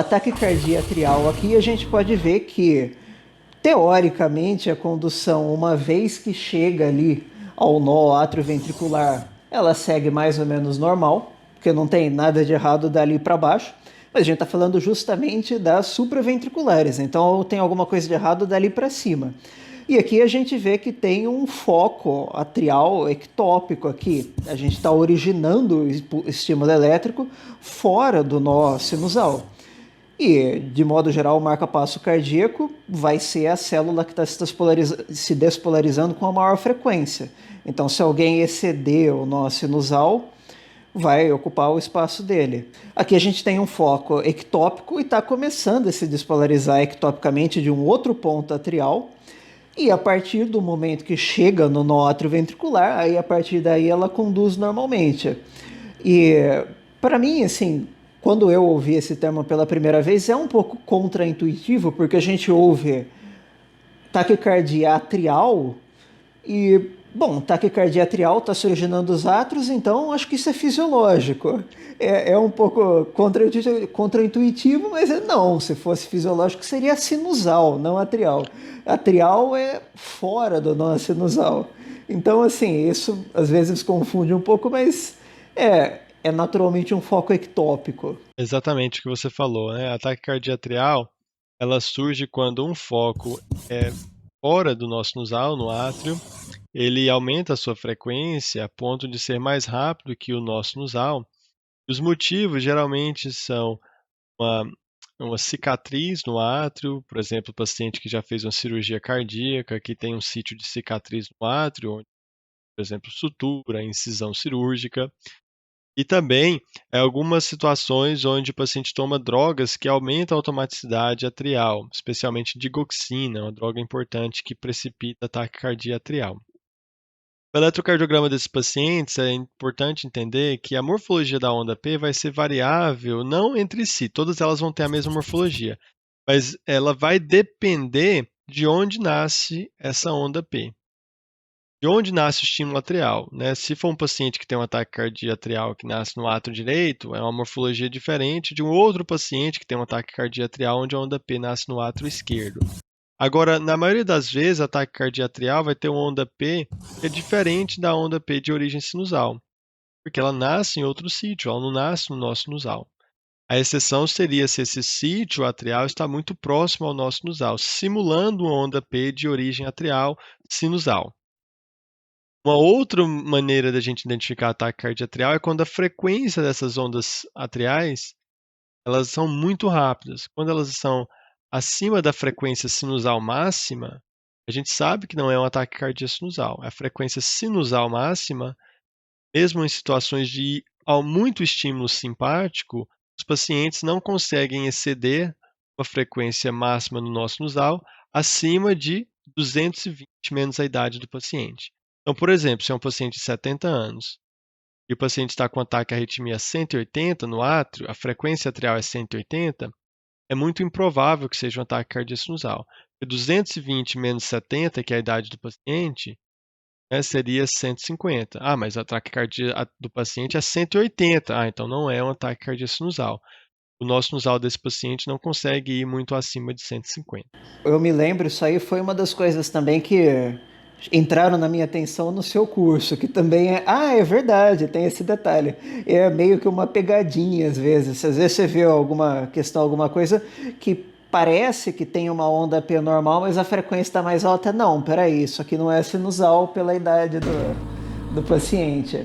taquicardia atrial aqui a gente pode ver que, teoricamente, a condução, uma vez que chega ali ao nó atrioventricular, ela segue mais ou menos normal, porque não tem nada de errado dali para baixo. Mas a gente está falando justamente das supraventriculares, então tem alguma coisa de errado dali para cima. E aqui a gente vê que tem um foco atrial ectópico aqui. A gente está originando o estímulo elétrico fora do nó sinusal. E, de modo geral, o marca-passo cardíaco vai ser a célula que está se despolarizando com a maior frequência. Então, se alguém exceder o nó sinusal, vai ocupar o espaço dele. Aqui a gente tem um foco ectópico e está começando a se despolarizar ectopicamente de um outro ponto atrial. E a partir do momento que chega no nó atrioventricular, aí a partir daí ela conduz normalmente. E para mim, assim, quando eu ouvi esse termo pela primeira vez, é um pouco contraintuitivo, porque a gente ouve taquicardia atrial e, bom, taquicardia atrial está se originando os átrios, então acho que isso é fisiológico. É um pouco contraintuitivo, mas não, se fosse fisiológico seria sinusal, não atrial. Atrial é fora do nó sinusal. Então, assim, isso às vezes confunde um pouco, mas é naturalmente um foco ectópico. Exatamente o que você falou, né? A taquicardia atrial, ela surge quando um foco é fora do nosso sinusal, no átrio, ele aumenta a sua frequência a ponto de ser mais rápido que o nosso sinusal. Os motivos geralmente são uma, uma cicatriz no átrio, por exemplo, o paciente que já fez uma cirurgia cardíaca, que tem um sítio de cicatriz no átrio, onde, por exemplo, sutura, incisão cirúrgica. E também algumas situações onde o paciente toma drogas que aumentam a automaticidade atrial, especialmente digoxina, uma droga importante que precipita a taquicardia atrial. No eletrocardiograma desses pacientes, é importante entender que a morfologia da onda P vai ser variável, não entre si, todas elas vão ter a mesma morfologia, mas ela vai depender de onde nasce essa onda P. De onde nasce o estímulo atrial, né? Se for um paciente que tem um ataque cardíaco atrial que nasce no átrio direito, é uma morfologia diferente de um outro paciente que tem um ataque cardíaco atrial onde a onda P nasce no átrio esquerdo. Agora, na maioria das vezes, ataque cardíaco atrial vai ter uma onda P que é diferente da onda P de origem sinusal, porque ela nasce em outro sítio, ela não nasce no nosso sinusal. A exceção seria se esse sítio atrial está muito próximo ao nosso sinusal, simulando uma onda P de origem atrial sinusal. Uma outra maneira da gente identificar ataque cardíaco atrial é quando a frequência dessas ondas atriais, elas são muito rápidas. Quando elas estão acima da frequência sinusal máxima, a gente sabe que não é um ataque cardíaco sinusal. A frequência sinusal máxima, mesmo em situações de muito estímulo simpático, os pacientes não conseguem exceder a frequência máxima no nosso sinusal acima de 220 menos a idade do paciente. Então, por exemplo, se é um paciente de 70 anos e o paciente está com ataque à arritmia 180 no átrio, a frequência atrial é 180, é muito improvável que seja um ataque cardíaco sinusal. 220 menos 70, que é a idade do paciente, né, seria 150. Ah, mas o ataque cardíaco do paciente é 180. Ah, então não é um ataque cardíaco sinusal. O nosso sinusal desse paciente não consegue ir muito acima de 150. Eu me lembro, isso aí foi uma das coisas também que entraram na minha atenção no seu curso, que também é. Ah, é verdade, tem esse detalhe. É meio que uma pegadinha às vezes. Às vezes você vê alguma questão, alguma coisa que parece que tem uma onda P normal, mas a frequência está mais alta. Não, peraí, isso aqui não é sinusal pela idade do paciente.